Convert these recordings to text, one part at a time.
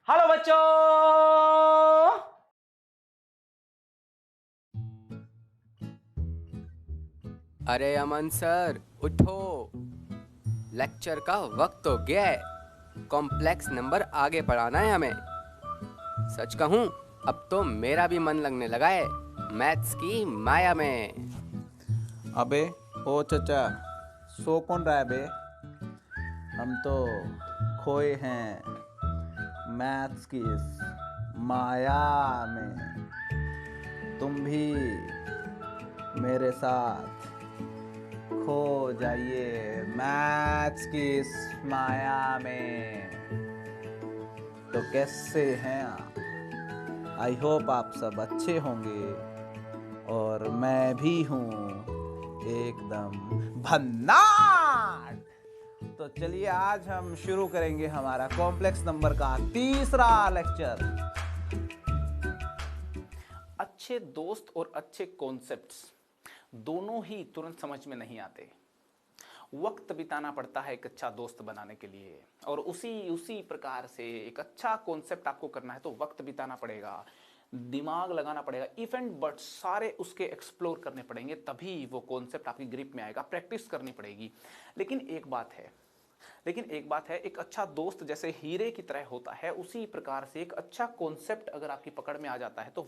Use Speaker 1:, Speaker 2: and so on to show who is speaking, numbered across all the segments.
Speaker 1: Hello बच्चों।
Speaker 2: अरे अमन sir उठो। लेक्चर का वक्त हो गया है। कॉम्प्लेक्स नंबर आगे पढ़ाना है हमें। सच कहूँ, अब तो मेरा भी मन लगने लगा है मैथ्स की माया में।
Speaker 3: अबे ओ चचा, सो कौन रहा है बे? हम तो खोए हैं मैथ्स की इस माया में। तुम भी मेरे साथ खो जाइए मैथ्स की इस माया में। तो कैसे हैं आप? आई होप आप सब अच्छे होंगे और मैं भी हूँ एकदम भन्नाट। तो चलिए आज हम शुरू करेंगे हमारा कॉम्प्लेक्स नंबर का तीसरा लेक्चर।
Speaker 1: अच्छे दोस्त और अच्छे कॉन्सेप्ट्स दोनों ही तुरंत समझ में नहीं आते। वक्त बिताना पड़ता है एक अच्छा दोस्त बनाने के लिए, और उसी उसी प्रकार से एक अच्छा कॉन्सेप्ट आपको करना है तो वक्त बिताना पड़ेगा, दिमाग लगाना पड़ेगा, इफ एंड बट सारे उसके एक्सप्लोर करने पड़ेंगे, तभी वो कॉन्सेप्ट आपकी ग्रिप में आएगा। प्रैक्टिस करनी पड़ेगी। लेकिन एक बात है, एक अच्छा दोस्त जैसे हीरे की तरह होता है, उसी प्रकार से एक अच्छा कॉन्सेप्ट अगर आपकी पकड़ में आ जाता है तो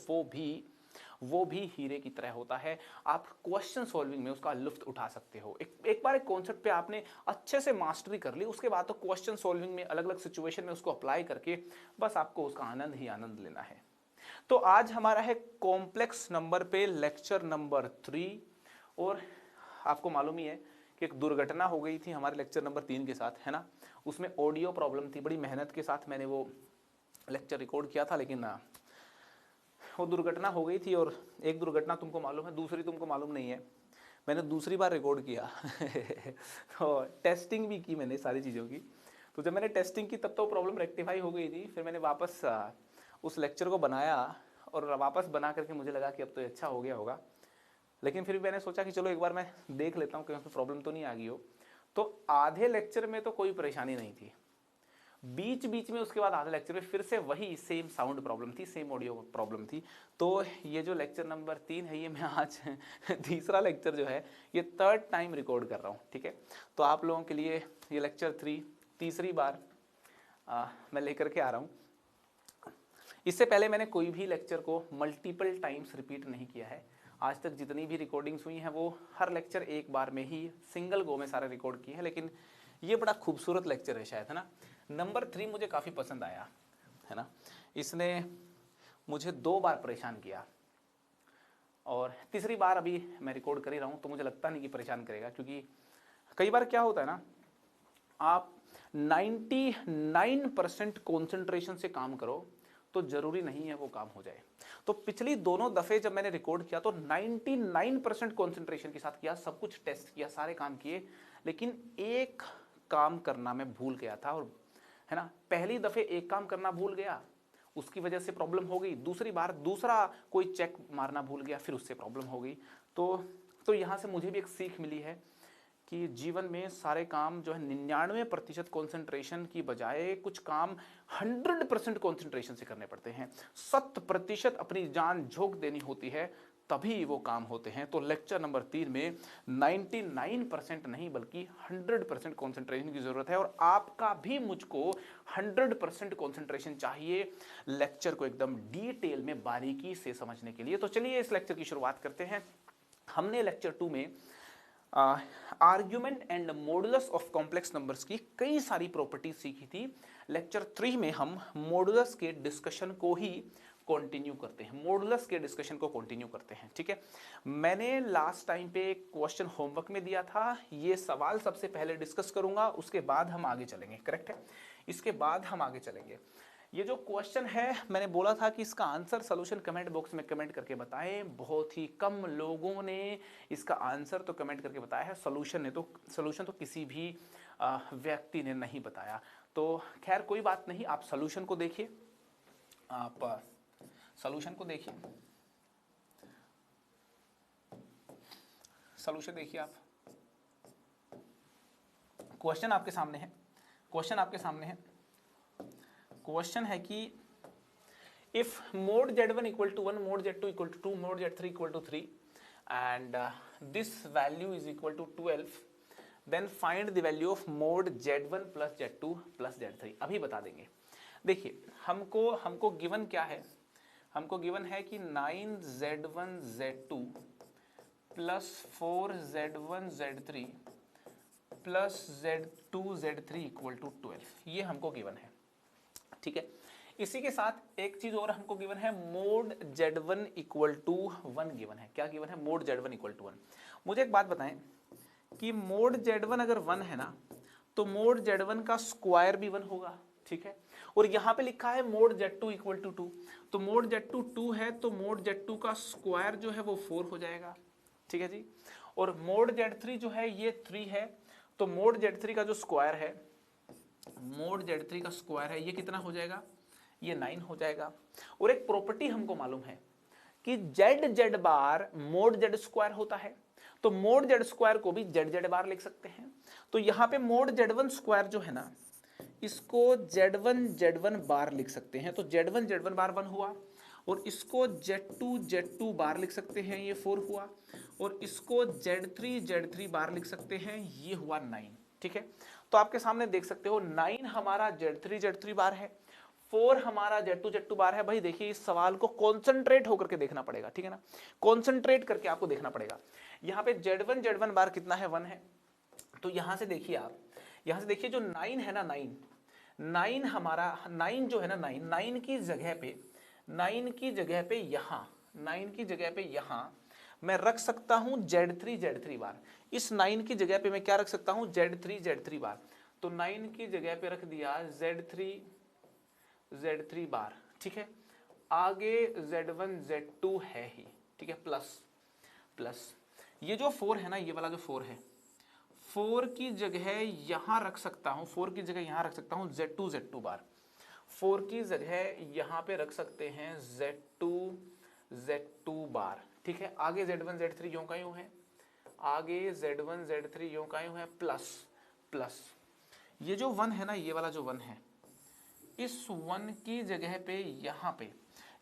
Speaker 1: वो भी हीरे की तरह होता है। आप क्वेश्चन सॉल्विंग में उसका लुत्फ उठा सकते हो। एक बार एक कॉन्सेप्ट पे आपने अच्छे से मास्टरी कर ली, उसके बाद तो क्वेश्चन सॉल्विंग में अलग अलग सिचुएशन में उसको अप्लाई करके बस आपको उसका आनंद ही आनंद लेना है। तो आज हमारा है कॉम्प्लेक्स नंबर पे लेक्चर नंबर 3। और आपको मालूम ही है कि एक दुर्घटना हो गई थी हमारे लेक्चर नंबर 3 के साथ, है ना। उसमें ऑडियो प्रॉब्लम थी, बड़ी मेहनत के साथ मैंने वो लेक्चर रिकॉर्ड किया था, लेकिन वो दुर्घटना हो गई थी। और एक दुर्घटना तुमको मालूम है, दूसरी तुमको मालूम नहीं है। मैंने दूसरी बार रिकॉर्ड किया तो टेस्टिंग भी की मैंने सारी चीज़ों की। तो जब मैंने टेस्टिंग की तब तो प्रॉब्लम रेक्टिफाई हो गई थी। फिर मैंने वापस उस लेक्चर को बनाया, और वापस बना करके मुझे लगा कि अब तो अच्छा हो गया होगा। लेकिन फिर मैंने सोचा कि चलो एक बार मैं देख लेता हूँ कि उसमें प्रॉब्लम तो नहीं आ गई हो। तो आधे लेक्चर में तो कोई परेशानी नहीं थी, बीच बीच में उसके बाद आधे लेक्चर में फिर से वही सेम साउंड प्रॉब्लम थी, सेम ऑडियो प्रॉब्लम थी। तो ये जो लेक्चर नंबर 3 है, ये मैं आज तीसरा लेक्चर जो है ये थर्ड टाइम रिकॉर्ड कर रहा हूँ, ठीक है। तो आप लोगों के लिए ये लेक्चर 3 तीसरी बार मैं लेकर के आ रहा हूँ। इससे पहले मैंने कोई भी लेक्चर को मल्टीपल टाइम्स रिपीट नहीं किया है। आज तक जितनी भी रिकॉर्डिंग्स हुई हैं वो हर लेक्चर एक बार में ही सिंगल गो में सारे रिकॉर्ड किए हैं। लेकिन ये बड़ा खूबसूरत लेक्चर है शायद, है ना। नंबर 3 मुझे काफ़ी पसंद आया, है ना। इसने मुझे 2 बार परेशान किया, और तीसरी बार अभी मैं रिकॉर्ड कर ही रहा हूँ, तो मुझे लगता नहीं कि परेशान करेगा। क्योंकि कई बार क्या होता है ना, आप 99% कॉन्सेंट्रेशन से काम करो तो जरूरी नहीं है वो काम हो जाए। तो पिछली दोनों दफे जब मैंने रिकॉर्ड किया तो 99% कॉन्सेंट्रेशन के साथ किया, सब कुछ टेस्ट किया, सारे काम किए, लेकिन एक काम करना मैं भूल गया था। और है ना, पहली दफे एक काम करना भूल गया, उसकी वजह से प्रॉब्लम हो गई। दूसरी बार दूसरा कोई चेक मारना भूल गया, फिर उससे प्रॉब्लम हो गई। तो यहाँ से मुझे भी एक सीख मिली है कि जीवन में सारे काम जो है 99% कॉन्सेंट्रेशन की बजाय कुछ काम 100% कॉन्सेंट्रेशन से करने पड़ते हैं। 100% अपनी जान झोंक देनी होती है, तभी वो काम होते हैं। तो लेक्चर नंबर 3 में 99% नहीं बल्कि 100% कॉन्सेंट्रेशन की जरूरत है। और आपका भी मुझको 100% कॉन्सेंट्रेशन चाहिए लेक्चर को एकदम डिटेल में बारीकी से समझने के लिए। तो चलिए इस लेक्चर की शुरुआत करते हैं। हमने लेक्चर 2 में argument and modulus of complex numbers की कई सारी प्रॉपर्टीज सीखी थी। लेक्चर 3 में हम मॉडुलस के डिस्कशन को ही कंटिन्यू करते हैं, मॉडुलस के डिस्कशन को कंटिन्यू करते हैं, ठीक है। मैंने लास्ट टाइम पे एक क्वेश्चन होमवर्क में दिया था, ये सवाल सबसे पहले डिस्कस करूंगा, उसके बाद हम आगे चलेंगे, करेक्ट है। इसके बाद हम आगे चलेंगे। ये जो क्वेश्चन है मैंने बोला था कि इसका आंसर सॉल्यूशन कमेंट बॉक्स में कमेंट करके बताएं। बहुत ही कम लोगों ने इसका आंसर तो कमेंट करके बताया है, सॉल्यूशन तो किसी भी व्यक्ति ने नहीं बताया। तो खैर कोई बात नहीं, आप सॉल्यूशन को देखिए, आप सॉल्यूशन को देखिए, सॉल्यूशन देखिए आप। क्वेश्चन आपके सामने है, क्वेश्चन आपके सामने है। क्वेश्चन है कि if mod z1 equal to 1, mod z2 equal to 2, mod z3 equal to 3 and this value is equal to 12, then find the value of mod z1 plus z2 plus z3। अभी बता देंगे। देखिए हमको given क्या है, हमको given है कि 9z1 z2 plus 4z1 z3 plus z2 z3 equal to 12, ये हमको गिवन है। ठीक है, इसी के साथ एक चीज और हमको गिवन है, mod z1 equal to 1 given है। क्या गिवन है? mod z1 equal to 1। मुझे एक बात बताएं कि mod z1 अगर 1 है ना, तो mod z1 का स्क्वायर भी 1 होगा। ठीक है, और यहाँ पे लिखा है mod z2 इक्वल टू 2, तो mod z2 2 है, तो mod z2 का स्क्वायर जो है वो 4 हो जाएगा। ठीक है जी, और mod z3 जो है ये 3 है, तो mod z3 का जो स्क्वायर है, mod z3 का स्क्वायर है, ये कितना हो जाएगा? ये 9 हो जाएगा। और एक प्रॉपर्टी हमको मालूम है कि z बार mod z स्क्वायर होता है, तो mod z स्क्वायर को भी z बार लिख सकते हैं। तो यहाँ पे mod z1 स्क्वायर जो है ना, इसको z1 बार लिख सकते हैं, तो z1 बार 1 हुआ, और इसको z2 बार लिख सकते हैं, ये 4 हुआ, और इसको z3 बार लिख सकते हैं, ये हुआ 9। ठीक है, तो आपके सामने देख सकते हो 9 हमारा z3 बार है, 4 हमारा z2 बार है। भाई देखिए, इस सवाल को कॉन्सेंट्रेट होकर के देखना पड़ेगा। ठीक है ना, कॉन्सेंट्रेट करके आपको देखना पड़ेगा। यहाँ पे z1 बार कितना है? 1 है। तो यहाँ से देखिए आप, यहाँ से देखिए जो 9 है ना, 9 हमारा 9 जो है ना, 9 की जगह पे, 9 की जगह पे यहाँ, 9 की जगह पे यहाँ मैं रख सकता हूँ z3 बार। इस 9 की जगह पे मैं क्या रख सकता हूँ? z3 बार। तो 9 की जगह पे रख दिया z3 बार। ठीक है, आगे z1 z2 है ही। ठीक है, प्लस ये जो 4 है ना, ये वाला जो 4 है, 4 की जगह यहाँ रख सकता हूँ, 4 की जगह यहाँ रख सकता हूँ z2 बार। 4 की जगह यहाँ पे रख सकते हैं z2 बार। ठीक है, आगे z1 z3 यूं का यूं है, आगे z1 z3 यूं का यूं है, प्लस ये जो 1 है ना, ये वाला जो 1 है, इस 1 की जगह पे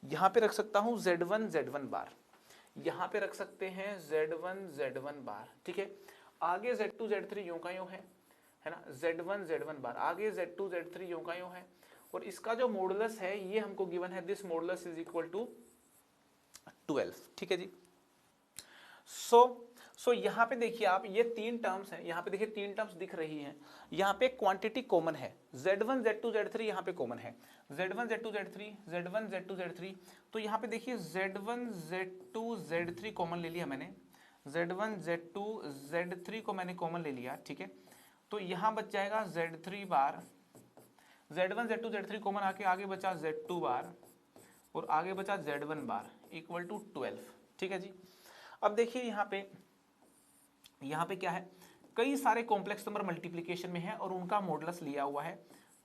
Speaker 1: यहाँ पे रख सकता हूँ z1 बार, यहाँ पे रख सकते हैं z1 बार। ठीक है, आगे z2 z3 यूं का यूं है ना, z1 बार, आगे z2 z3 यूं का यूं है, और इसका जो मॉडुलस है ये हमको गिवन है, this modulus is equal to 12। ठीक है जी, सो यहाँ पे देखिए आप, ये 3 टर्म्स हैं, यहाँ पे देखिए 3 टर्म्स दिख रही हैं। यहाँ पे क्वांटिटी कॉमन है, z1 z2 z3 यहाँ पे कॉमन है, z1 z2 z3, z1 z2 z3। तो यहाँ पे देखिए z1 z2 z3 कॉमन ले लिया मैंने, z1 z2 z3 को मैंने कॉमन ले लिया। ठीक है, तो यहाँ बच जाएगा z3 बार, z1 z2 z3 कॉमन आके आगे बचा z2 बार, और आगे बचा z1 बार इक्वल टू 12। ठीक है जी, अब देखिए यहाँ पे क्या है, कई सारे कॉम्प्लेक्स नंबर मल्टीप्लिकेशन में है और उनका मॉडुलस लिया हुआ है,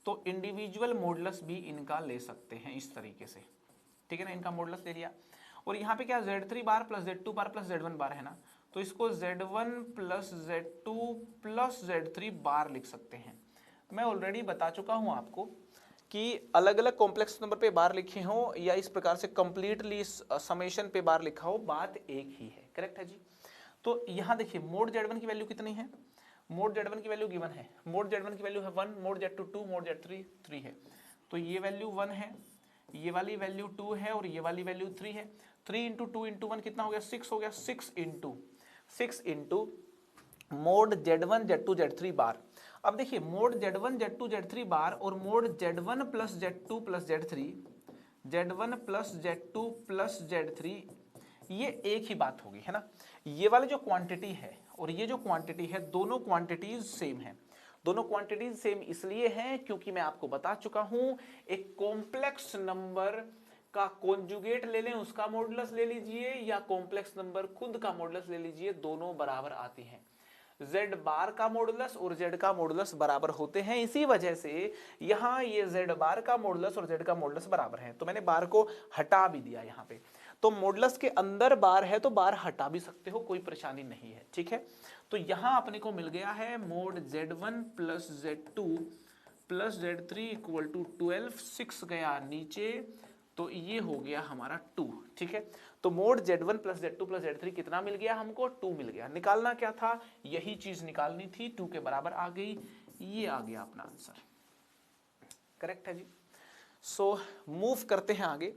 Speaker 1: तो इंडिविजुअल मॉडुलस भी इनका ले सकते हैं इस तरीके से। ठीक है ना, इनका मॉडुलस ले लिया, और यहाँ पे क्या z3 बार प्लस z2 बार प्लस z1 बार है ना, तो इसको z1 plus z2 plus z3 बार लिख सकते हैं। मैं ऑलरेडी बता चुका हूँ आपको कि अलग अलग कॉम्प्लेक्स नंबर पे बार लिखे हो या इस प्रकार से कंप्लीटली समेशन पे बार लिखा हो, बात एक ही है। करेक्ट है जी। तो यहाँ देखिए mod z1 की वैल्यू कितनी है, mod z1 की वैल्यू गिवन है, mod z1 की वैल्यू है 1, mod z2 2, mod z3 3 है, तो ये वैल्यू 1 है, ये वाली वैल्यू 2 है, और ये वाली वैल्यू 3 है। 3 इंटू 2 इंटू 1 कितना हो गया? 6 हो गया। 6 into mod z1 z2 z3 बार। अब देखिए mod z1 z2 z3 बार और mod z1 plus z2 plus z3, z1 plus z2 plus z3, ये एक ही बात होगी, है ना। ये वाली जो क्वांटिटी है और ये जो क्वांटिटी है, दोनों क्वांटिटीज सेम है। दोनों क्वांटिटीज सेम इसलिए हैं क्योंकि मैं आपको बता चुका हूं, एक कॉम्प्लेक्स नंबर का कॉन्जुगेट ले लें, उसका मॉडुलस ले लीजिए, या कॉम्प्लेक्स नंबर खुद का मॉडुलस ले लीजिए, दोनों बराबर आती हैं। z बार का मॉडुलस और z का मॉडुलस बराबर होते हैं, इसी वजह से यहाँ ये z बार का मॉडुलस और z का मॉडुलस बराबर है। तो मैंने बार को हटा भी दिया यहाँ पे, तो मॉडुलस के अंदर बार है तो बार हटा भी सकते हो, कोई परेशानी नहीं है। ठीक है, तो यहाँ अपने को मिल गया है mod z1 plus z2 plus Z3 equal to 12, 6 गया नीचे, तो ये हो गया हमारा 2। ठीक है, तो mod Z1 plus Z2 plus Z3 कितना मिल गया हमको? 2 मिल गया। निकालना क्या था? यही चीज निकालनी थी, 2 के बराबर आ गई, ये आ गया अपना आंसर। करेक्ट है जी। सो मूव करते हैं आगे,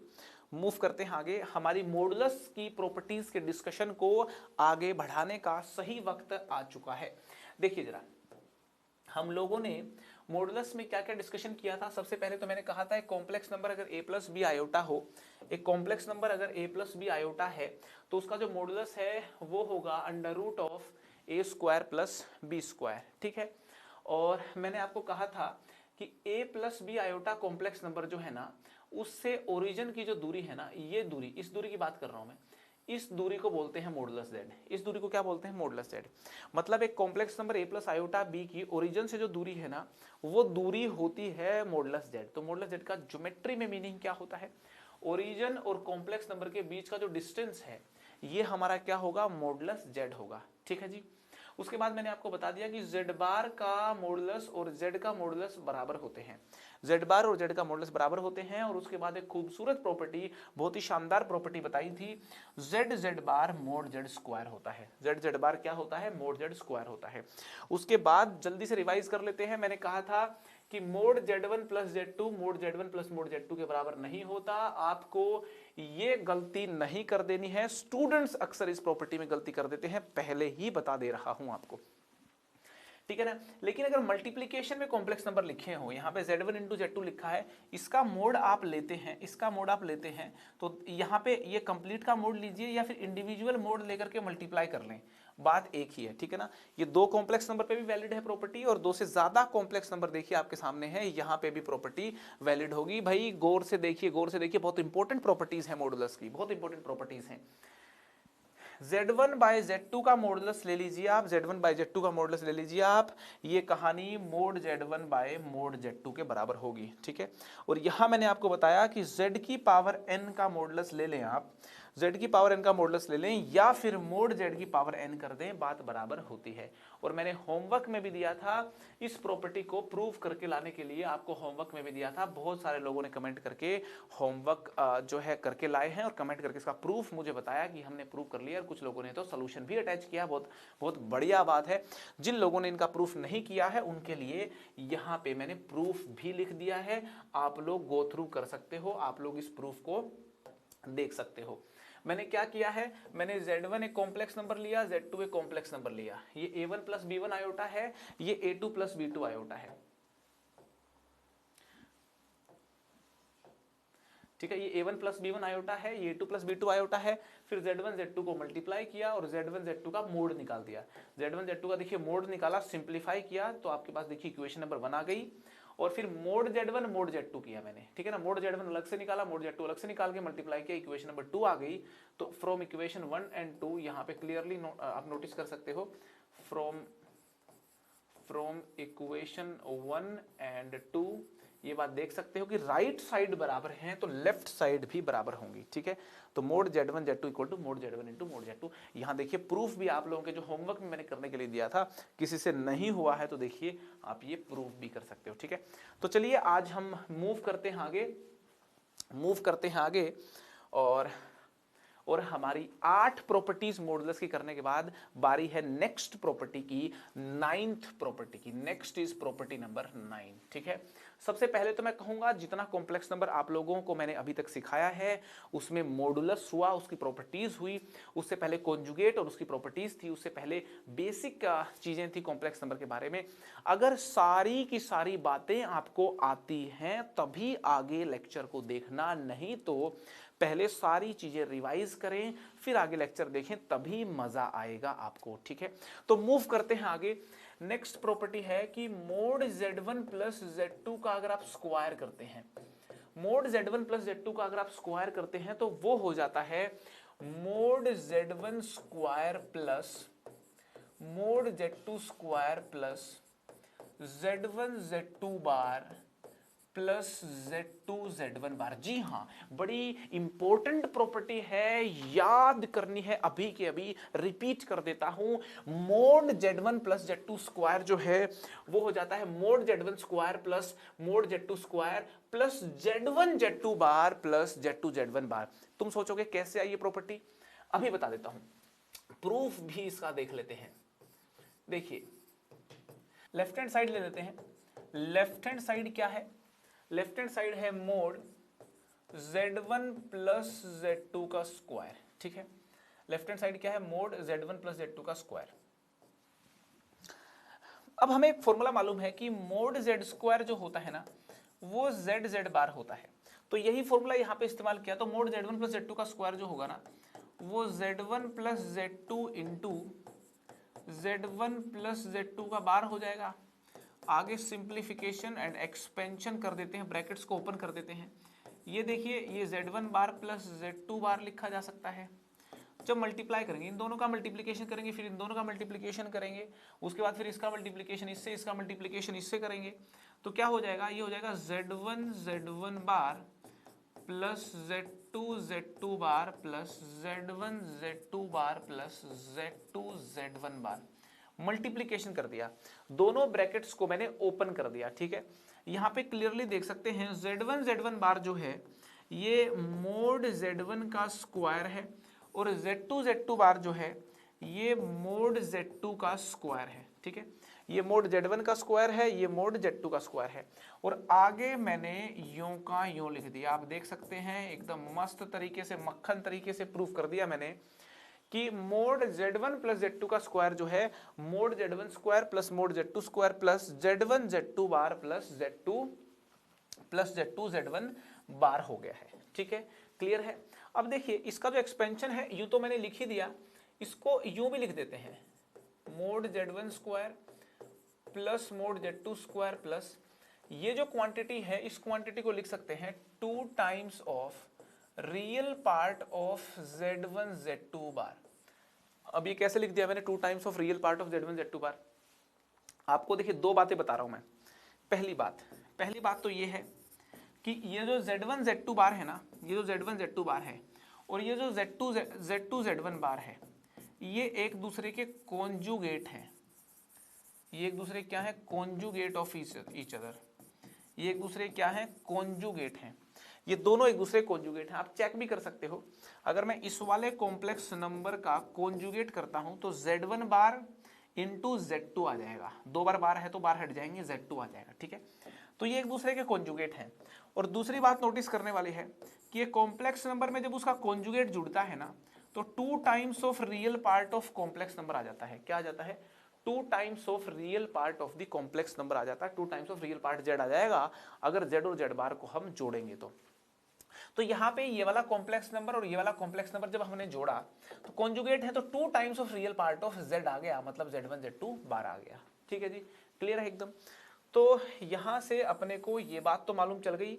Speaker 1: मूव करते हैं आगे। हमारी मॉडुलस की प्रॉपर्टीज के डिस्कशन को आगे बढ़ाने का सही वक्त आ चुका है। देखिए जरा, हम लोगों ने मॉडुलस में क्या क्या डिस्कशन किया था। सबसे पहले तो मैंने कहा था एक कॉम्प्लेक्स नंबर अगर a प्लस बी आयोटा हो, एक कॉम्प्लेक्स नंबर अगर a प्लस बी आयोटा है तो उसका जो मॉडुलस है वो होगा under root of a square plus b square. ठीक है, और मैंने आपको कहा था कि a plus B iota complex number जो है ना, उससे ओरिजिन की जो दूरी है ना, ये दूरी, इस दूरी की बात कर रहा हूं मैं, इस दूरी को बोलते हैं मॉडुलस z। इस दूरी को क्या बोलते हैं? Modulus z। मतलब एक complex number a plus iota b की ओरिजिन से जो दूरी है ना, वो दूरी होती है मॉडुलस z। तो मॉडुलस z का ज्योमेट्री में मीनिंग क्या होता है? ओरिजिन और कॉम्प्लेक्स नंबर के बीच का जो डिस्टेंस है, ये हमारा क्या होगा? मॉडुलस z होगा। ठीक है जी। उसके बाद मैंने आपको बता दिया कि z बार का मॉडुलस और z का मॉडुलस बराबर होते हैं। z बार और z का मॉडुलस बराबर होते हैं। और उसके बाद एक खूबसूरत प्रॉपर्टी, बहुत ही शानदार प्रॉपर्टी बताई थी, z बार मोड z स्क्वायर होता है। z बार क्या होता है? मोड z स्क्वायर होता है। उसके बाद जल्दी से रिवाइज कर लेते हैं। मैंने कहा था कि mode z1 plus z2 mode z1 plus mod z2 के बराबर नहीं होता। आपको ये गलती नहीं कर देनी है। स्टूडेंट्स अक्सर इस प्रॉपर्टी में गलती कर देते हैं, पहले ही बता दे रहा हूं आपको। ठीक है ना। लेकिन अगर मल्टीप्लीकेशन में कॉम्प्लेक्स नंबर लिखे हो, यहाँ पे z1 इंटू z2 लिखा है, इसका मोड आप लेते हैं, इसका मोड आप लेते हैं, तो यहाँ पे ये कंप्लीट का मोड लीजिए या फिर इंडिविजुअल मोड लेकर के मल्टीप्लाई कर लें, बात एक ही है। ठीक है ना। ये दो कॉम्प्लेक्स नंबर पे भी वैलिड है प्रॉपर्टी, और दो से ज्यादा कॉम्प्लेक्स नंबर देखिए आपके सामने है, यहाँ पे भी प्रॉपर्टी वैलिड होगी। भाई गौर से देखिए, गौर से देखिए, बहुत इंपॉर्टेंट प्रॉपर्टीज है मॉडुलस की, बहुत इंपॉर्टेंट प्रॉपर्टीज हैं। Z1 बाय Z2 का मॉडुलस ले लीजिए आप, Z1 बाय Z2 का मॉडुलस ले लीजिए आप, ये कहानी mode Z1 bye mode Z2 के बराबर होगी। ठीक है, और यहां मैंने आपको बताया कि Z की पावर n का मॉडुलस ले लें आप, Z की पावर n का मॉडुलस ले लें या फिर मोड Z की पावर n कर दें, बात बराबर होती है। और मैंने होमवर्क में भी दिया था, इस प्रॉपर्टी को प्रूव करके लाने के लिए आपको होमवर्क में भी दिया था। बहुत सारे लोगों ने कमेंट करके होमवर्क जो है करके लाए हैं और कमेंट करके इसका प्रूफ मुझे बताया कि हमने प्रूव कर लिया, और कुछ लोगों ने तो सोल्यूशन भी अटैच किया। बहुत बहुत बढ़िया बात है। जिन लोगों ने इनका प्रूफ नहीं किया है उनके लिए यहाँ पे मैंने प्रूफ भी लिख दिया है, आप लोग गो थ्रू कर सकते हो, आप लोग इस प्रूफ को देख सकते हो। मैंने क्या किया है, मैंने Z1 एक कॉम्प्लेक्स नंबर लिया, Z2 एक कॉम्प्लेक्स नंबर लिया, ये A1 प्लस B1 आयोटा है, ये A2 प्लस B2 आयोटा है। ठीक है, ये A1 प्लस B1 आयोटा है, ये A2 प्लस B2 आयोटा है। फिर Z1 Z2 को मल्टीप्लाई किया और Z1 Z2 का मोड निकाल दिया। Z1 Z2 का देखिए मोड निकाला, सिंप्लीफाई किया, तो आपके पास देखिए इक्वेशन नंबर 1 आ गई। और फिर मोड Z1 मोड Z2 किया मैंने। ठीक है ना, मोड Z1 अलग से निकाला, मोड Z2 अलग से निकाल के मल्टीप्लाई किया, इक्वेशन नंबर 2 आ गई। तो फ्रॉम इक्वेशन 1 एंड 2 यहाँ पे क्लियरली आप नोटिस कर सकते हो, फ्रॉम इक्वेशन 1 एंड 2 ये बात देख सकते हो कि राइट साइड बराबर हैं तो लेफ्ट साइड भी बराबर होंगी। ठीक है, तो mod Z1 Z2 equal to mod Z1 into mod Z2। यहाँ देखिए प्रूफ भी आप लोगों के जो होमवर्क में मैंने करने के लिए दिया था, किसी से नहीं हुआ है तो देखिए आप ये प्रूफ भी कर सकते हो। ठीक है, तो चलिए आज हम मूव करते हैं आगे, मूव करते हैं आगे। और हमारी 8 प्रॉपर्टीज मॉडुलस की करने के बाद बारी है नेक्स्ट प्रॉपर्टी की, 9th प्रॉपर्टी की। Next is property number 9। ठीक है, सबसे पहले तो मैं कहूंगा जितना कॉम्प्लेक्स नंबर आप लोगों को मैंने अभी तक सिखाया है उसमें मॉडुलस हुआ, उसकी प्रॉपर्टीज हुई, उससे पहले कॉन्जुगेट और उसकी प्रॉपर्टीज थी, उससे पहले बेसिक चीजें थी कॉम्प्लेक्स नंबर के बारे में। अगर सारी की सारी बातें आपको आती हैं तभी आगे लेक्चर को देखना, नहीं तो पहले सारी चीजें रिवाइज करें फिर आगे लेक्चर देखें, तभी मजा आएगा आपको। ठीक है, तो मूव करते हैं आगे। नेक्स्ट प्रॉपर्टी है कि मोड Z1 प्लस Z2 का अगर आप स्क्वायर करते हैं, मोड Z1 प्लस Z2 का अगर आप स्क्वायर करते हैं तो वो हो जाता है mode Z1 square plus mod Z2 square plus Z1 Z2 बार प्लस Z2 Z1 बार। जी हाँ, बड़ी इंपॉर्टेंट प्रॉपर्टी है, याद करनी है अभी के अभी, रिपीट कर देता हूं। Mode Z1 plus Z2 square जो है वो हो जाता है mode Z1 square plus mod Z2 square plus Z1 Z2 बार प्लस Z2 Z1 बार। तुम सोचोगे कैसे आई ये प्रॉपर्टी, अभी बता देता हूं, प्रूफ भी इसका देख लेते हैं। देखिए लेफ्ट हैंड साइड ले लेते हैं। लेफ्ट हैंड साइड क्या है, लेफ्ट हैंड साइड है मोड Z1 प्लस Z2 का स्क्वायर। ठीक है, लेफ्ट हैंड साइड क्या है, मोड Z1 प्लस Z2 का स्क्वायर। अब हमें एक फॉर्मूला मालूम है कि मोड Z स्क्वायर जो होता है ना वो Z बार होता है, तो यही फॉर्मूला यहां पे इस्तेमाल किया। तो मोड Z1 प्लस Z2 का स्क्वायर जो होगा ना वो Z1 plus Z2 into Z1 plus Z2 का बार हो जाएगा। आगे सिंप्लीफिकेशन एंड एक्सपेंशन कर देते हैं, ब्रैकेट्स को ओपन कर देते हैं। ये देखिए ये Z1 बार प्लस Z2 बार लिखा जा सकता है। जब मल्टीप्लाई करेंगे, इन दोनों का मल्टीप्लिकेशन करेंगे, फिर इन दोनों का मल्टीप्लिकेशन करेंगे, उसके बाद फिर इसका मल्टीप्लिकेशन इससे, इसका मल्टीप्लिकेशन इससे करेंगे, तो क्या हो जाएगा, ये हो जाएगा Z1 बार प्लस Z2 बार प्लस Z2 बार प्लस Z1 बार। मल्टीप्लिकेशन कर दिया, दोनों ब्रैकेट्स को मैंने ओपन कर दिया। ठीक है, यहां पे क्लियरली देख सकते हैं Z1 बार जो है ये मोड Z1 का स्क्वायर है और Z2 बार जो है ये मोड Z2 का स्क्वायर है। ठीक है, ये मोड Z1 का स्क्वायर है, ये मोड Z2 का स्क्वायर है, और आगे मैंने यूं का यूं लिख दिया। आप देख सकते हैं एकदम मस्त तरीके से, मक्खन तरीके से प्रूफ कर दिया मैंने कि मोड Z1 प्लस Z2 का स्क्वायर जो है mode Z1 square plus mod Z2 square plus Z1 Z2 बार प्लस Z2 Z1 बार हो गया है। ठीक है, क्लियर है। अब देखिए इसका जो एक्सपेंशन है यूं तो मैंने लिख ही दिया, इसको यूं भी लिख देते हैं, mode Z1 square plus mod Z2 square plus ये जो क्वांटिटी है इस क्वांटिटी को लिख सकते हैं 2 times of real part of Z1 Z2 बार। अब ये कैसे लिख दिया मैंने, 2 times of real part of Z1 Z2 बार। आपको देखिए दो बातें बता रहा हूं मैं। पहली बात तो ये है कि ये जो Z1 Z2 बार है ना, ये जो Z1 Z2 बार है और ये जो Z2 Z1 बार है, ये एक दूसरे के कॉन्जुगेट हैं। ये एक दूसरे क्या है, कॉन्जुगेट ऑफ ईच अदर। ये एक दूसरे क्या है, कॉन्जुगेट हैं। ये दोनों एक दूसरे कॉन्जुगेट हैं। आप चेक भी कर सकते हो, अगर मैं इस वाले कॉम्प्लेक्स नंबर का कॉन्जुगेट करता हूं तो Z1 बार इंटू Z2 आ जाएगा। दो बार बार है तो बार हट जाएंगे, Z2 आ जाएगा। ठीक है, तो ये एक दूसरे के कॉन्जुगेट हैं। और दूसरी बात नोटिस करने वाली है कि ये कॉम्प्लेक्स नंबर में जब उसका कॉन्जुगेट जुड़ता है ना तो 2 times of real part of complex number आ जाता है। क्या आ जाता है, 2 times of real part of the complex number आ जाता है। 2 times of real part Z आ जाएगा अगर Z और Z बार को हम जोड़ेंगे तो यहाँ पे ये वाला कॉम्प्लेक्स नंबर और ये वाला कॉम्प्लेक्स नंबर जब हमने जोड़ा तो कॉन्जुगेट है तो 2 times of real part of Z आ गया, मतलब Z1 Z2 बार आ गया। ठीक है जी, क्लियर है एकदम। तो यहां से अपने को ये बात तो मालूम चल गई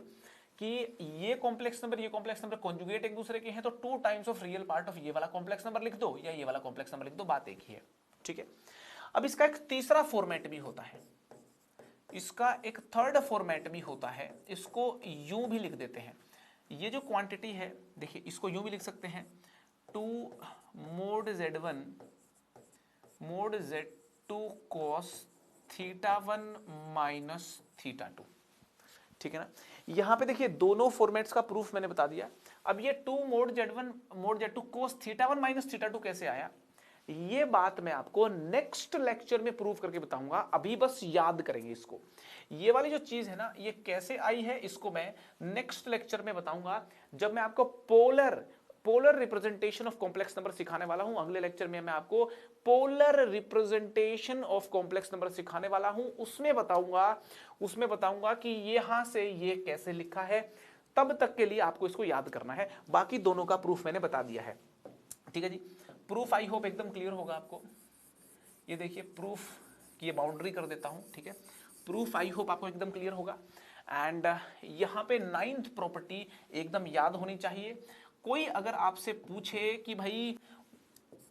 Speaker 1: कि ये कॉम्प्लेक्स नंबर कॉन्जुगेट एक दूसरे के हैं, तो 2 times of real part of ये वाला कॉम्प्लेक्स नंबर लिख दो या ये वाला कॉम्प्लेक्स नंबर लिख दो, बात एक ही है। ठीक है, अब इसका एक तीसरा फॉर्मेट भी होता है, इसका एक थर्ड फॉर्मेट भी होता है। इसको यूं भी लिख देते हैं, ये जो क्वांटिटी है देखिए इसको यूं भी लिख सकते हैं 2 mode Z1 mode Z2 cos θ1 minus θ2। ठीक है ना, यहां पे देखिए दोनों फॉर्मेट्स का प्रूफ मैंने बता दिया। अब ये 2 mode Z1 mode Z2 cos θ1 minus θ2 कैसे आया, ये बात मैं आपको नेक्स्ट लेक्चर में प्रूफ करके बताऊंगा। अभी बस याद करेंगे इसको। ये वाली जो चीज है ना ये कैसे आई है इसको मैं नेक्स्ट लेक्चर में बताऊंगा, जब मैं आपको polar representation of complex number सिखाने वाला हूं। अगले लेक्चर में मैं आपको polar representation of complex number सिखाने वाला हूं। उसमें बताऊंगा कि यहां से ये कैसे लिखा है। तब तक के लिए आपको इसको याद करना है, बाकी दोनों का प्रूफ मैंने बता दिया है। ठीक है जी, प्रूफ आई होप एकदम क्लियर होगा आपको। ये देखिए प्रूफ की ये बाउंड्री कर देता हूं। ठीक है, प्रूफ आई होप आपको एकदम क्लियर होगा। एंड यहां पे 9th प्रॉपर्टी एकदम याद होनी चाहिए। कोई अगर आपसे पूछे कि भाई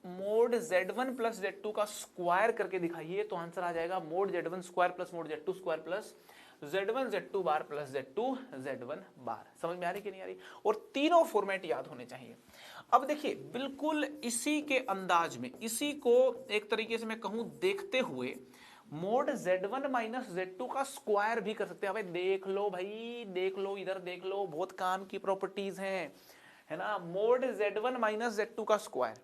Speaker 1: मोड Z1 प्लस Z2 का स्क्वायर करके दिखाइए तो आंसर आ जाएगा mod Z1 square plus mod Z2 square plus Z1 Z2 बार प्लस Z2 Z1 बार। समझ में आ रही कि नहीं आ रही? और तीनों फॉर्मेट याद होने चाहिए। अब देखिए बिल्कुल इसी के अंदाज में, इसी को एक तरीके से मैं कहूं देखते हुए मोड Z1 माइनस Z2 का स्क्वायर भी कर सकते हैं। भाई देख लो भाई, देख लो, इधर देख लो, बहुत काम की प्रॉपर्टीज हैं, है ना। मोड Z1 माइनस Z2 का स्क्वायर,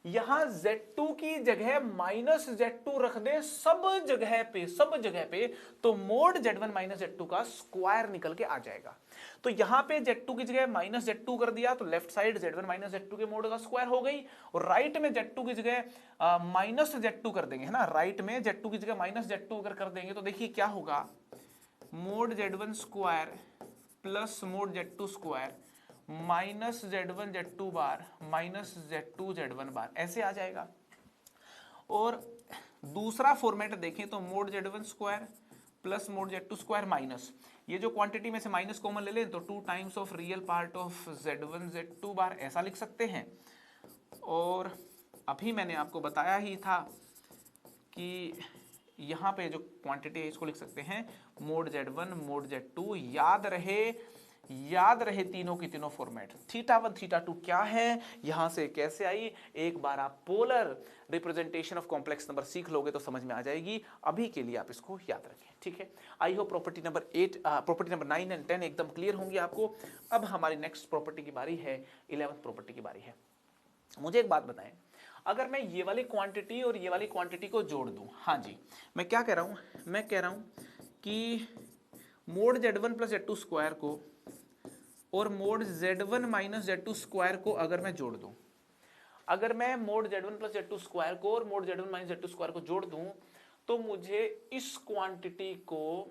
Speaker 1: यहां Z2 की जगह माइनस Z2 रख दे सब जगह पे, सब जगह पे, तो मोड Z1 माइनस Z2 का स्क्वायर निकल के आ जाएगा। तो यहां पे Z2 की जगह माइनस Z2 कर दिया तो left side Z1 minus Z2 के मोड का स्क्वायर हो गई, और राइट में Z2 की जगह माइनस Z2 कर देंगे, है ना। राइट में Z2 की जगह माइनस Z2 अगर कर देंगे तो देखिए क्या होगा, mode Z1 square plus mod Z2 square minus Z1 Z2 बार माइनस Z2 Z1 बार, ऐसे आ जाएगा। और दूसरा फॉर्मेट देखें तो mod Z1 square plus mod Z2 square minus, ये जो क्वांटिटी में से माइनस कॉमन ले लें तो 2 times of real part of Z1 Z2 बार, ऐसा लिख सकते हैं। और अभी मैंने आपको बताया ही था कि यहाँ पे जो क्वांटिटी है इसको लिख सकते हैं मोड Z1 मोड Z2। याद रहे तीनों की तीनों फॉर्मेट। θ1 θ2 क्या है, यहां से कैसे आई, एक बार आप polar representation of complex number सीख लोगे तो समझ में आ जाएगी। अभी के लिए आप इसको याद रखें, ठीक है। I hope property number 9 and 10 एकदम क्लियर होंगी आपको। अब हमारी नेक्स्ट प्रॉपर्टी की बारी है, 11th प्रॉपर्टी की बारी है। मुझे एक बात बताएं, अगर मैं ये वाली क्वांटिटी और ये वाली क्वांटिटी को जोड़ दूं, हाँ जी, मैं क्या कह रहा हूं, मैं कह रहा हूं कि mode Z1 plus Z2 square को और mode Z1 minus Z2 square को अगर मैं जोड़ दूं, अगर मैं mode Z1 plus Z2 square को और mode Z1 minus Z2 square को जोड़ दूं, तो मुझे इस क्वांटिटी को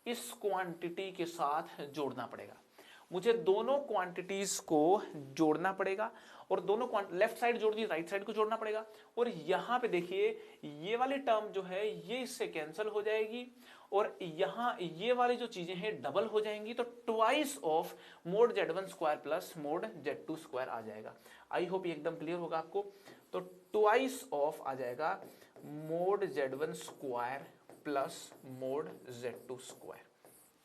Speaker 1: इस क्वांटिटी के साथ जोड़ना पड़ेगा। मुझे दोनों क्वांटिटीज को जोड़ना पड़ेगा, और दोनों लेफ्ट साइड जोड़ दी, राइट साइड को जोड़ना पड़ेगा। और यहां पे देखिए ये वाली टर्म जो है ये इससे कैंसिल हो जाएगी, और यहां ये वाली जो चीजें हैं डबल हो जाएंगी, तो twice of mod Z1 square plus mod Z2 square आ जाएगा। आई होप ये एकदम क्लियर होगा आपको। तो ट्वाइस ऑफ आ जाएगा mod Z1 square plus mod Z2 square.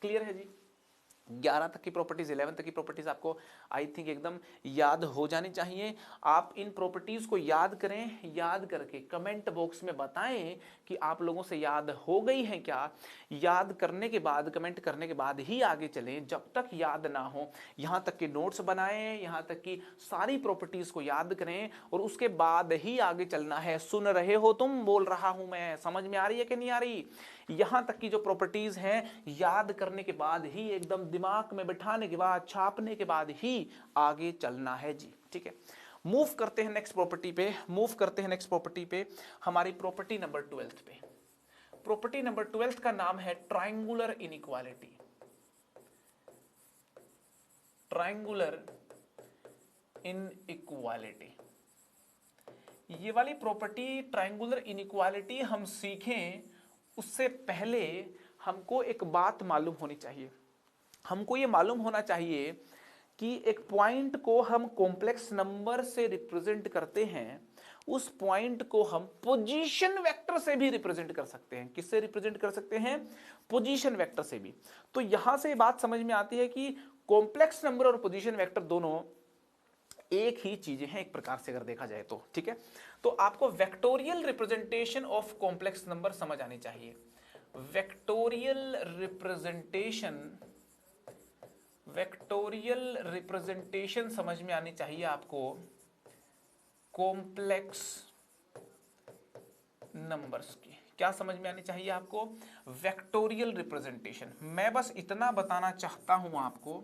Speaker 1: Clear है जी? 11 तक की प्रॉपर्टीज, 11 तक की प्रॉपर्टीज आपको आई थिंक एकदम याद हो जानी चाहिए। आप इन प्रॉपर्टीज को याद करें, याद करके कमेंट बॉक्स में बताएं कि आप लोगों से याद हो गई हैं क्या। याद करने के बाद, कमेंट करने के बाद ही आगे चलें, जब तक याद ना हो यहां तक के नोट्स बनाएं, यहां तक की सारी प्रॉपर्टीज को याद करें, और उसके बाद ही आगे चलना है। सुन रहे हो तुम, बोल रहा हूं मैं, समझ में आ रही है कि नहीं आ रही? यहां तक की जो प्रॉपर्टीज हैं याद करने के बाद ही, एकदम दिमाग में बिठाने के बाद, छापने के बाद ही आगे चलना है जी, ठीक है। मूव करते हैं नेक्स्ट प्रॉपर्टी पे, मूव करते हैं नेक्स्ट प्रॉपर्टी पे, हमारी प्रॉपर्टी नंबर 12 पे। प्रॉपर्टी नंबर 12 का नाम है ट्रायंगुलर इनइक्वालिटी। ट्रायंगुलर इनइक्वालिटी, ये वाली प्रॉपर्टी ट्रायंगुलर इनइक्वालिटी हम सीखें उससे पहले हमको एक बात मालूम होनी चाहिए। हमको ये मालूम होना चाहिए कि एक पॉइंट को हम कॉम्प्लेक्स नंबर से रिप्रेजेंट करते हैं, उस पॉइंट को हम पोजीशन वेक्टर से भी रिप्रेजेंट कर सकते हैं। किससे रिप्रेजेंट कर सकते हैं? पोजीशन वेक्टर से भी। तो यहां से बात समझ में आती है कि कॉम्प्लेक्स नंबर और पोजीशन वेक्टर दोनों एक ही चीजें हैं एक प्रकार से अगर देखा जाए तो, ठीक है। तो आपको vectorial representation of complex number समझ आनी चाहिए। वेक्टोरियल रिप्रेजेंटेशन समझ में आनी चाहिए आपको कॉम्प्लेक्स नंबर्स की। क्या समझ में आनी चाहिए आपको? Vectorial representation. मैं बस इतना बताना चाहता हूं आपको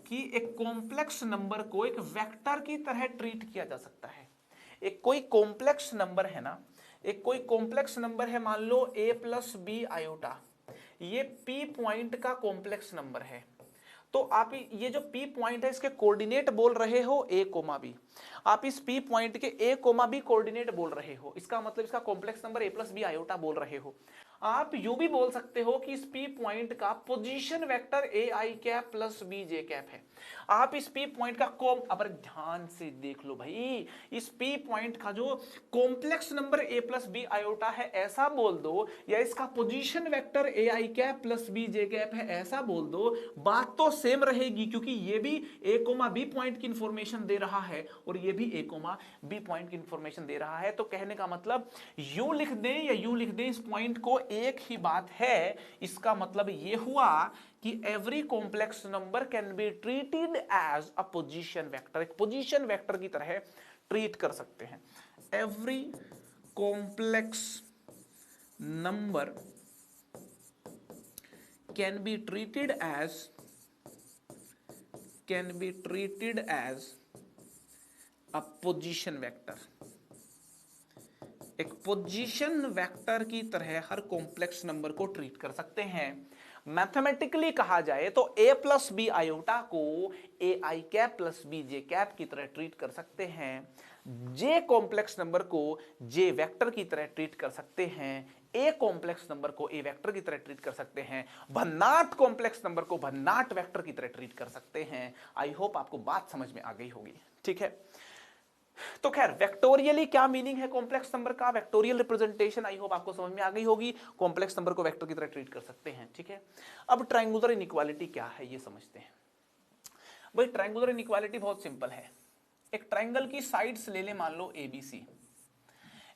Speaker 1: कि एक कॉम्प्लेक्स नंबर को एक वेक्टर की तरह ट्रीट किया जा सकता है। एक कोई कॉम्प्लेक्स नंबर है ना, एक कोई कॉम्प्लेक्स नंबर है, मान लो a प्लस बी आयोटा, ये p पॉइंट का कॉम्प्लेक्स नंबर है। तो आप ये जो p पॉइंट है इसके कोऑर्डिनेट बोल रहे हो a, b। आप इस p पॉइंट के a, b कोऑर्डिनेट बोल रहे हो, इसका मतलब इसका complex number a plus B iota बोल रहे हो। आप यू भी बोल सकते हो कि इस पी पॉइंट का position vector a I cap plus B J cap है। आप इस पी पॉइंट का अब ध्यान से देख लो भाई, इस पी पॉइंट का जो complex number a plus B iota है ऐसा बोल दो, या इसका position vector a I cap plus B J cap है ऐसा बोल दो, बात तो सेम रहेगी, क्योंकि ये भी ए कोमा बी पॉइंट की इंफॉर्मेशन दे रहा है और ये भी ए कोमा बी पॉइंट की इंफॉर्मेशन दे रहा है। तो कहने का मतलब यूं लिख दें या यूं लिख दें, इस पॉइंट को एक ही बात है। इसका मतलब ये हुआ कि every complex number can be treated as a position vector, एक पोजीशन वेक्टर की तरह ट्रीट कर सकते हैं। Every complex number can be treated as a position vector, एक पोजीशन वेक्टर की तरह हर कॉम्प्लेक्स नंबर को ट्रीट कर सकते हैं। मैथमेटिकली कहा जाए तो a प्लस बी आयोटा को A I cap plus B J cap की तरह ट्रीट कर सकते हैं, जे कॉम्प्लेक्स नंबर को जे वेक्टर की तरह ट्रीट कर सकते हैं, ए कॉम्प्लेक्स नंबर को ए वेक्टर की तरह ट्रीट कर सकते हैं, भन्नाट कॉम्प्लेक्स नंबर को भन्नाट वेक्टर की तरह ट्रीट कर सकते हैं। आई होप आपको बात समझ में आ गई होगी, ठीक है। तो खैर वेक्टोरियली क्या मीनिंग है कॉम्प्लेक्स नंबर का, वेक्टोरियल रिप्रेजेंटेशन आई होप आपको समझ में आ गई होगी। कॉम्प्लेक्स नंबर को वेक्टर की तरह ट्रीट कर सकते हैं, ठीक है। अब ट्रायंगुलर इनइक्वालिटी क्या है ये समझते हैं। भाई ट्रायंगुलर इनइक्वालिटी बहुत सिंपल है। एक ट्रायंगल की साइड्स ले ले, मान लो ए बी सी।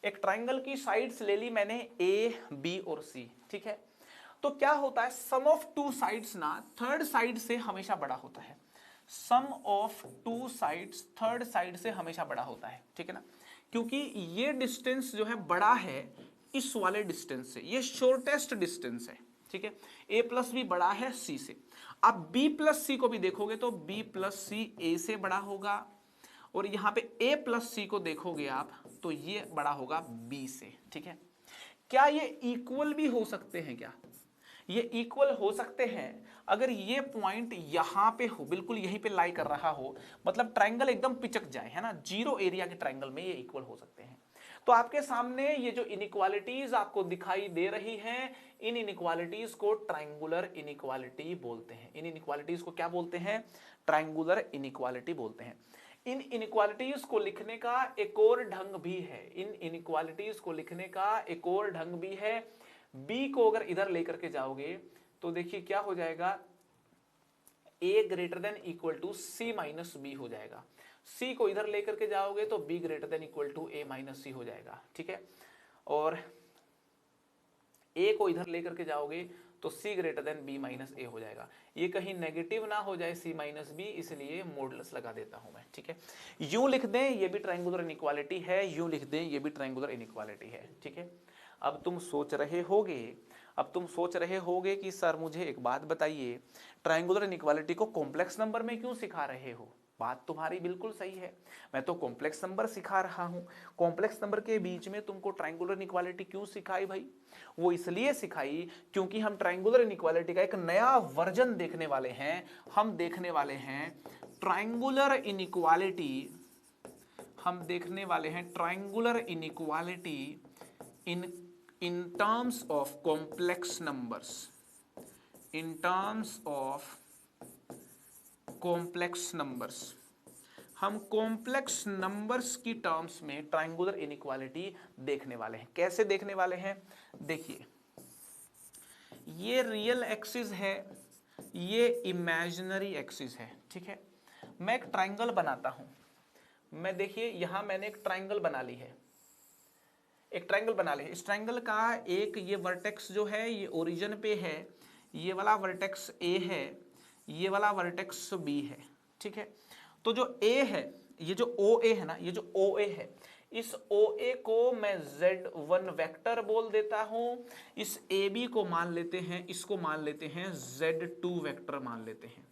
Speaker 1: एक ट्रायंगल की साइड्स ले ली मैंने ए बी और सी, ठीक है। तो क्या होता है, सम ऑफ टू साइड्स ना थर्ड साइड से हमेशा बड़ा होता है। Sum of two sides third side से हमेशा बड़ा होता है, ठीक है ना, क्योंकि ये डिस्टेंस जो है बड़ा है इस वाले डिस्टेंस से, ये शॉर्टेस्ट डिस्टेंस है, ठीक है। ए प्लस बी बड़ा है सी से। अब बी प्लस सी को भी देखोगे तो बी प्लस सी ए से बड़ा होगा, और यहां पे ए प्लस सी को देखोगे आप तो ये बड़ा होगा बी से, ठीक है। क्या ये इक्वल भी हो सकते हैं? क्या ये इक्वल हो सकते हैं? अगर ये पॉइंट यहां पे हो, बिल्कुल यहीं पे लाई कर रहा हो, मतलब ट्रायंगल एकदम पिचक जाए, है ना, जीरो एरिया के ट्रायंगल में ये इक्वल हो सकते हैं। तो आपके सामने ये जो इनइक्वालिटीज आपको दिखाई दे रही हैं, इन इनइक्वालिटीज को ट्रायंगुलर इनइक्वालिटी बोलते हैं। इन इनइक्वालिटीज को क्या बोलते हैं? ट्रायंगुलर इनइक्वालिटी बोलते हैं। इन इनइक्वालिटीज को लिखने का एक और ढंग भी है, इन इनइक्वालिटीज को लिखने का एक और ढंग भी है। b को अगर इधर लेकर के जाओगे तो देखिए क्या हो जाएगा, a greater than equal to c minus b हो जाएगा। c को इधर लेकर के जाओगे तो b greater than equal to a minus C हो जाएगा, ठीक है। और a को इधर लेकर के जाओगे तो c greater than b minus a हो जाएगा। ये कहीं नेगेटिव ना हो जाए c माइनस बी, इसलिए मॉडुलस लगा देता हूं मैं, ठीक है। यूं लिख दें ये भी ट्रायंगुलर इनइक्वालिटी है, यूं लिख दें ये भी ट्रायंगुलर इनइक्वालिटी है, ठीक है। अब तुम सोच रहे होगे कि सर मुझे एक बात बताइए, ट्रायंगुलर इनइक्वालिटी को कॉम्प्लेक्स नंबर में क्यों सिखा रहे हो? बात तुम्हारी बिल्कुल सही है, मैं तो कॉम्प्लेक्स नंबर सिखा रहा हूं। कॉम्प्लेक्स नंबर के बीच में तुमको ट्रायंगुलर इनइक्वालिटी क्यों सिखाई भाई? वो इसलिए सिखाई क्योंकि हम ट्रायंगुलर इनइक्वालिटी का एक नया वर्जन देखने वाले हैं। हम देखने वाले हैं ट्रायंगुलर इनइक्वालिटी, हम देखने वाले हैं triangular inequality in terms of complex numbers, in terms of complex numbers। हम कॉम्प्लेक्स नंबर्स की टर्म्स में ट्रायंगुलर इनइक्वालिटी देखने वाले हैं। कैसे देखने वाले हैं? देखिए ये रियल एक्सिस है, ये इमेजिनरी एक्सिस है, ठीक है। मैं एक ट्रायंगल बनाता हूं, मैं देखिए यहां मैंने एक ट्रायंगल बना ली है, एक ट्रायंगल बना ले। इस ट्रायंगल का एक ये वर्टेक्स जो है ये ओरिजिन पे है, ये वाला वर्टेक्स ए है, ये वाला वर्टेक्स बी है, ठीक है। तो जो ए है, ये जो ओ ए है ना, ये जो ओ ए है, इस ओ ए को मैं Z1 वेक्टर बोल देता हूं। इस ए बी को मान लेते हैं, इसको मान लेते हैं Z2 वेक्टर मान लेते हैं।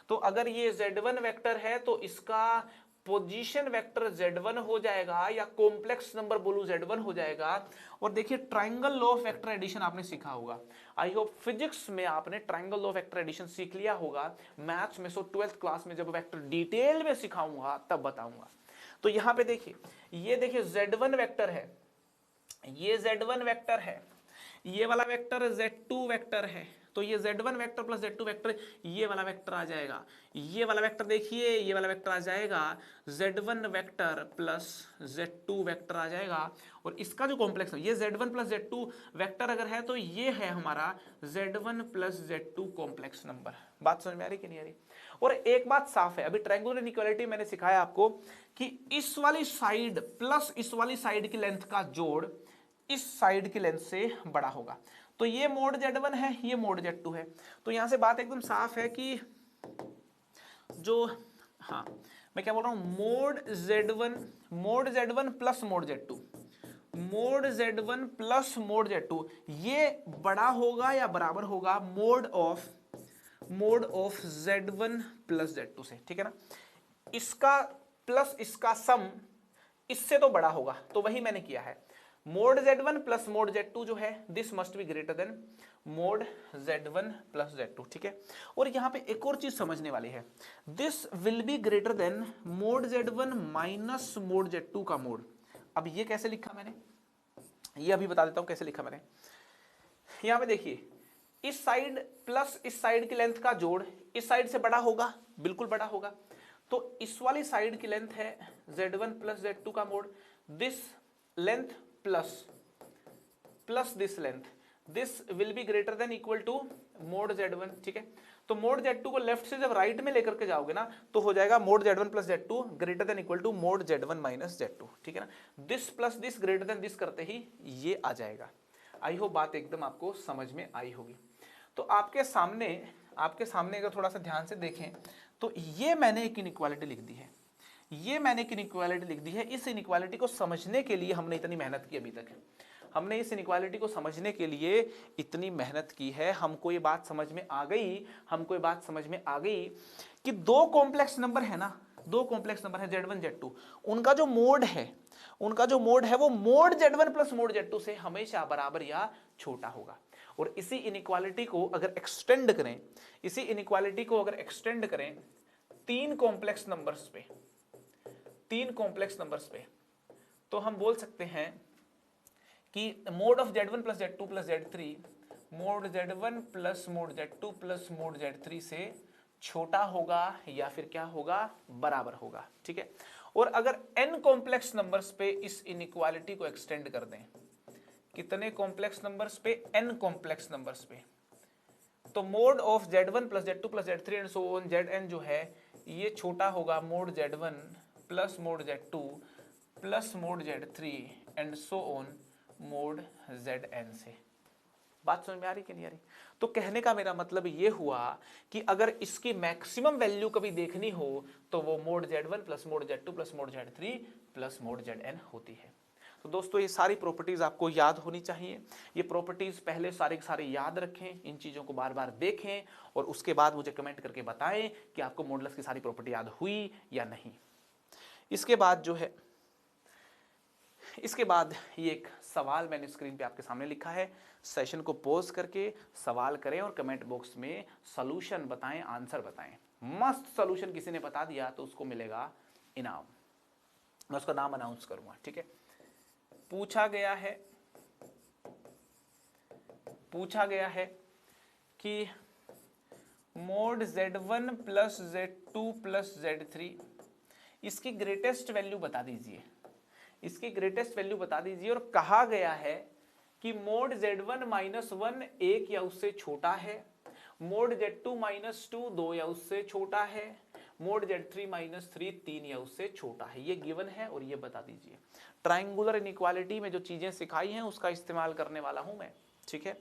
Speaker 1: तो अगर ये Z1 वेक्टर है तो इसका पोजीशन वेक्टर Z1 हो जाएगा, या कॉम्प्लेक्स नंबर बोलूं Z1 हो जाएगा। और देखिए triangle law of vector addition आपने सीखा होगा, आई होप फिजिक्स में आपने triangle law of vector addition सीख लिया होगा। मैथ्स में 12th क्लास में जब वेक्टर डिटेल में सिखाऊंगा तब बताऊंगा। तो यहां पे देखिए, ये देखिए Z1 वेक्टर है, ये Z1 वेक्टर है, ये वाला वेक्टर z2 वेक्टर है, तो ये z1 vector plus z2 vector, ये वाला वेक्टर आ जाएगा। ये वाला वेक्टर देखिए, ये वाला वेक्टर आ जाएगा z1 vector plus z2 vector आ जाएगा। और इसका जो कॉम्प्लेक्स है, ये z1 प्लस z2 वेक्टर अगर है तो ये है हमारा z1 plus z2 complex number. बात समझ में आ रही कि नहीं आ रही? और एक बात साफ है, अभी ट्रायंगुलर इनइक्वालिटी मैंने सिखाया आपको कि इस वाली साइड प्लस इस वाली साइड की लेंथ का जोड़ इस साइड की लेंथ से बड़ा होगा। तो ये मोड z1 है, ये मोड z2 है। तो यहां से बात एकदम साफ है कि जो, हाँ मैं क्या बोल रहा हूं, mode z1 plus mod z2, mode z1 plus mod z2 ये बड़ा होगा या बराबर होगा mode of z1 plus z2 से, ठीक है ना। इसका प्लस इसका सम इससे तो बड़ा होगा, तो वही मैंने किया है। Mode z1 plus mod z2 जो है this must be greater then mode z1 plus z2, ठीक है। और यहां पे एक और चीज समझने वाली है, this will be greater then mode z1 minus mode z2 का मोड। अब ये कैसे लिखा मैंने, ये अभी बता देता हूं कैसे लिखा मैंने। यहां पे देखिए, इस साइड प्लस इस साइड की लेंथ का जोड़ इस साइड से बड़ा होगा, बिल्कुल बड़ा होगा। तो इस वाली साइड की लेंथ है z1 प्लस z2 का mod, this length plus this length, this will be greater than equal to mod z1, ठीक है। तो मोड z2 को लेफ्ट से जब राइट में लेकर के जाओगे ना तो हो जाएगा mod z1 plus z2 greater than equal to mod z1 minus z2, ठीक है ना। This plus this greater than this करते ही ये आ जाएगा। आई होप बात एकदम आपको समझ में आई होगी। तो आपके सामने अगर थोड़ा सा ध्यान से देखें तो ये मैंने एक इनइक्वालिटी लिख दी है, ये मैंने एक इनइक्वालिटी लिख दी है। इस इनइक्वालिटी को समझने के लिए हमने इतनी मेहनत की, अभी तक हमने इस इनइक्वालिटी को समझने के लिए इतनी मेहनत की है। हमको ये बात समझ में आ गई कि दो कॉम्प्लेक्स नंबर है ना, दो कॉम्प्लेक्स नंबर है z1 z2, उनका जो मोड है वो mode z1 plus mod z2 से हमेशा बराबर या छोटा होगा। और इसी इनइक्वालिटी को अगर एक्सटेंड करें तीन कॉम्प्लेक्स नंबर्स पे तो हम बोल सकते हैं कि mode of z1 plus z2 plus z3 mode z1 plus mod z2 plus mode z3 से छोटा होगा या फिर क्या होगा, बराबर होगा, ठीक है। और अगर n कॉम्प्लेक्स नंबर्स पे इस इनइक्वालिटी को एक्सटेंड कर दें, कितने कॉम्प्लेक्स नंबर्स पे, n कॉम्प्लेक्स नंबर्स पे, तो mode of z1 plus z2 plus z3 and so on zn जो है ये छोटा होगा mode z1 plus mod z2 plus mode z3 and so on mode zn से। बात समझ में आ रही कि नहीं आ रही? तो कहने का मेरा मतलब ये हुआ कि अगर इसकी मैक्सिमम वैल्यू कभी देखनी हो तो वो mode z1 plus mod z2 plus mode z3 plus mode zn होती है। तो दोस्तों ये सारी प्रॉपर्टीज आपको याद होनी चाहिए। ये प्रॉपर्टीज पहले सारे के सारे याद रखें, इन चीज़ों को बार बार देखें और उसके बाद मुझे कमेंट करके बताएं कि आपको मॉडुलस की सारी प्रॉपर्टी याद हुई या नहीं। इसके बाद ये एक सवाल मैंने स्क्रीन पे आपके सामने लिखा है। सेशन को पॉज करके सवाल करें और कमेंट बॉक्स में सॉल्यूशन बताएं, आंसर बताएं। मस्त सॉल्यूशन किसी ने बता दिया तो उसको मिलेगा इनाम। मैं उसका नाम अनाउंस करूंगा, ठीक है। पूछा गया है कि mode z1 plus z2 plus z3 इसकी ग्रेटेस्ट वैल्यू बता दीजिए, और कहा गया है कि मोड z1 माइनस 1 1 या उससे छोटा है, मोड z2 माइनस 2 2 या उससे छोटा है, मोड z3 माइनस 3 3 या उससे छोटा है। ये गिवन है और ये बता दीजिए। ट्राइंगुलर इनइक्वालिटी में जो चीजें सिखाई हैं उसका इस्तेमाल करने वाला हूं मैं, ठीक है।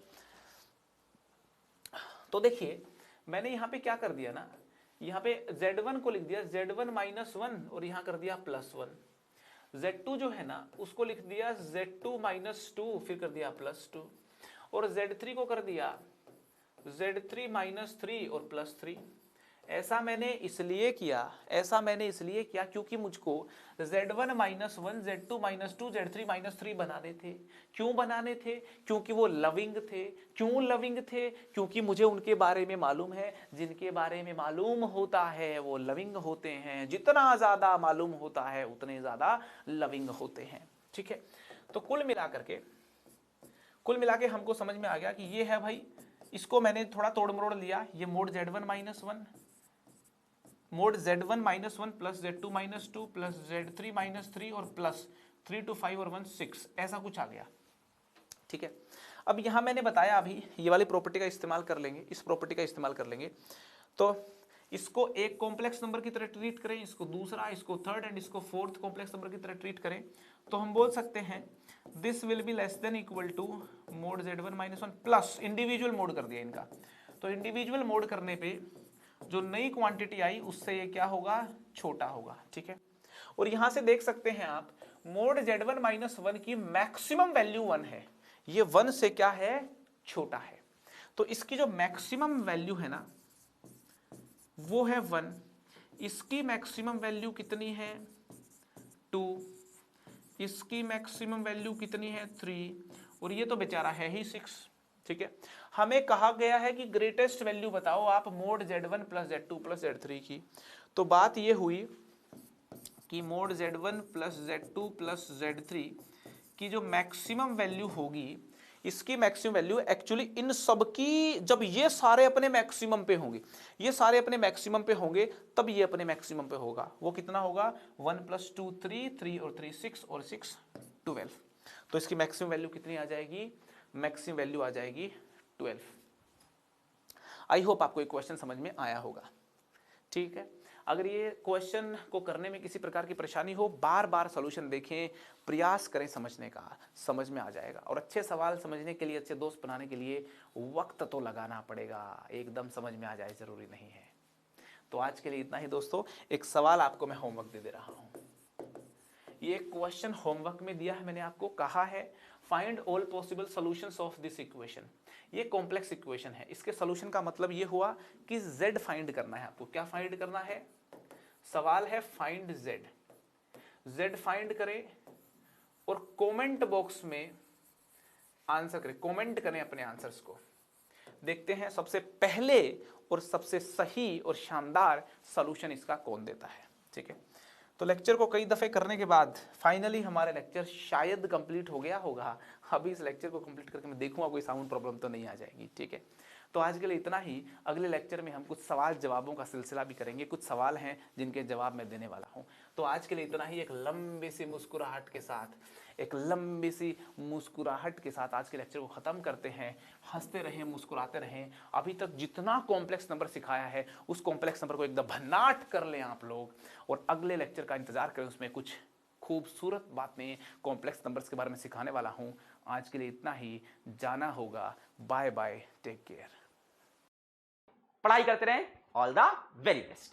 Speaker 1: तो देखिए मैंने यहां पे क्या कर दिया ना, यहां पे z1 को लिख दिया z1 माइनस 1 और यहां कर दिया प्लस 1। z2 जो है ना उसको लिख दिया z2 माइनस 2 फिर कर दिया प्लस 2, और z3 को कर दिया z3 माइनस 3 और प्लस 3। ऐसा मैंने इसलिए किया क्योंकि मुझको z1 minus 1 z2 minus 2 z3 minus 3 बनाने थे। क्यों बनाने थे? क्योंकि वो लविंग थे। क्यों लविंग थे? क्योंकि मुझे उनके बारे में मालूम है, जिनके बारे में मालूम होता है वो लविंग होते हैं। जितना ज्यादा मालूम होता है उतने ज्यादा लविंग होते हैं, ठीक है। तो कुल मिलाकर कुल मिला के हमको समझ में आ गया कि ये है भाई, इसको मैंने थोड़ा तोड़ मरोड़ लिया, ये mode z1 minus one, mode z1 minus one plus z2 minus two plus z3 minus three और प्लस 3 to 5 और 1 6, ऐसा कुछ आ गया। ठीक है, अब यहां मैंने बताया अभी ये वाली प्रॉपर्टी का इस्तेमाल कर लेंगे, इस प्रॉपर्टी का इस्तेमाल कर लेंगे। तो इसको एक कॉम्प्लेक्स नंबर की तरह ट्रीट करें, इसको दूसरा, इसको थर्ड एंड इसको फोर्थ कॉम्प्लेक्स नंबर की तरह ट्रीट करें, तो हम बोल सकते हैं this will be less than equal to mod z1 minus one plus individual mod कर दिया इनका। तो इंडिविजुअल मोड करने पे जो नई क्वांटिटी आई उससे ये क्या होगा, छोटा होगा। ठीक है, और यहां से देख सकते हैं आप मोड z1 माइनस वन की मैक्सिमम वैल्यू 1 है, ये 1 से क्या है, छोटा है। तो इसकी जो मैक्सिमम वैल्यू है ना वो है 1, इसकी मैक्सिमम वैल्यू कितनी है 2, इसकी मैक्सिमम वैल्यू कितनी है 3, और ये तो बेचारा है ही 6। ठीक है, हमें कहा गया है कि ग्रेटेस्ट वैल्यू बताओ आप mode z1 plus z2 plus z3 की। तो बात ये हुई कि mode z1 plus z2 plus z3 की जो मैक्सिमम वैल्यू होगी, इसकी मैक्सिमम वैल्यू एक्चुअली इन सब की, जब ये सारे अपने मैक्सिमम पे होंगे, ये सारे अपने मैक्सिमम पे होंगे तब ये अपने मैक्सिमम पे होगा। वो कितना होगा 1 + 2 3, 3 और 3 6 और 6 12। तो इसकी मैक्सिमम वैल्यू कितनी आ जाएगी, मैक्सिमम वैल्यू आ जाएगी 12। आई होप आपको ये क्वेश्चन समझ में आया होगा। ठीक है, अगर ये क्वेश्चन को करने में किसी प्रकार की परेशानी हो, बार बार सॉल्यूशन देखें, प्रयास करें समझने का, समझ में आ जाएगा। और अच्छे सवाल समझने के लिए, अच्छे दोस्त बनाने के लिए वक्त तो लगाना पड़ेगा, एकदम समझ में आ जाए जरूरी नहीं है। तो आज के लिए इतना ही दोस्तों। एक सवाल आपको मैं होमवर्क दे रहा हूं, ये क्वेश्चन होमवर्क में दिया है, मैंने आपको कहा है find all possible solutions of this equation. ये कॉम्प्लेक्स इक्वेशन है, इसके सॉल्यूशन का मतलब ये हुआ कि z फाइंड करना है आपको। क्या फाइंड करना है, सवाल है फाइंड z फाइंड करें और कमेंट बॉक्स में आंसर करें, कमेंट करें अपने आंसर्स को। देखते हैं सबसे पहले और सबसे सही और शानदार सॉल्यूशन इसका कौन देता है। ठीक है, तो लेक्चर को कई दफ़े करने के बाद फाइनली हमारा लेक्चर शायद कंप्लीट हो गया होगा। अभी इस लेक्चर को कंप्लीट करके मैं देखूंगा कोई साउंड प्रॉब्लम तो नहीं आ जाएगी। ठीक है, तो आज के लिए इतना ही। अगले लेक्चर में हम कुछ सवाल जवाबों का सिलसिला भी करेंगे, कुछ सवाल हैं जिनके जवाब मैं देने वाला हूं। तो आज के लिए इतना ही। एक लंबी सी मुस्कुराहट के साथ, एक लंबी सी मुस्कुराहट के साथ आज के लेक्चर को ख़त्म करते हैं। हंसते रहें, मुस्कुराते रहें। अभी तक जितना कॉम्प्लेक्स नंबर सिखाया है उस कॉम्प्लेक्स नंबर को एकदम भन्नाट कर लें आप लोग, और अगले लेक्चर का इंतजार करें, उसमें कुछ खूबसूरत बातें कॉम्प्लेक्स नंबर्स के बारे में सिखाने वाला हूं। आज के लिए इतना ही, जाना होगा। Bye bye, take care.
Speaker 4: पढ़ाई करते रहें, ऑल द वेरी बेस्ट।